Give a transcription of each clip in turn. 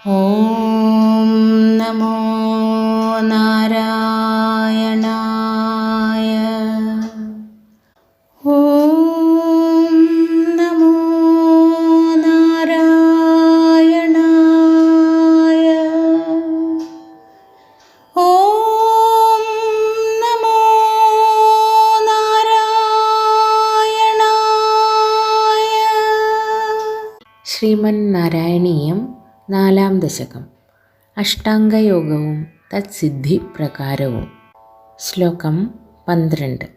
ഓം നമോ നാരായണായ. ഓം നമോ നാരായണായ. ഓം നമോ നാരായണായ. ശ്രീമന്നാരായണീയം 4-ാം ദശകം. അഷ്ടാംഗയോഗവും തത്സിദ്ധിപ്രകാരവും. ശ്ലോകം 12.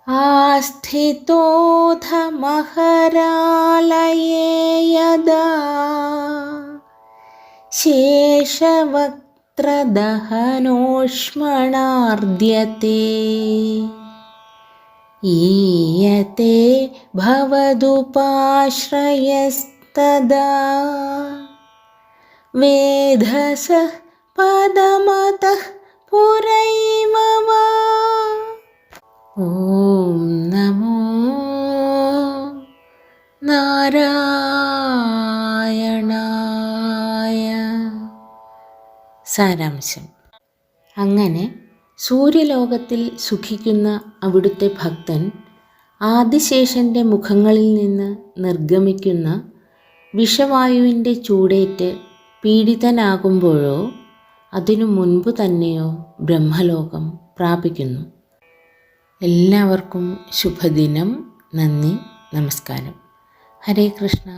ആസ്ഥിതോധമഹരാലയേ യദാ ശേഷവക്ത്രദഹനോഷ്മണാർദ്യത്തെ ഈയത്തെ ഭവദുപാശ്രയസ്തദാ വേധസഃ പദമതഃ പുരൈവ വാ. ഓം നമോ നാരായണായ. സാരാംശം. അങ്ങനെ സൂര്യലോകത്തിൽ സുഖിക്കുന്ന അവിടുത്തെ ഭക്തൻ ആദിശേഷൻ്റെ മുഖങ്ങളിൽ നിന്ന് നിർഗമിക്കുന്ന വിഷവായുവിൻ്റെ ചൂടേറ്റ് പീഡിതനാകുമ്പോഴോ അതിനു മുൻപ് തന്നെയോ ബ്രഹ്മലോകം പ്രാപിക്കുന്നു. എല്ലാവർക്കും ശുഭദിനം. നന്ദി, നമസ്കാരം. ഹരേ കൃഷ്ണ.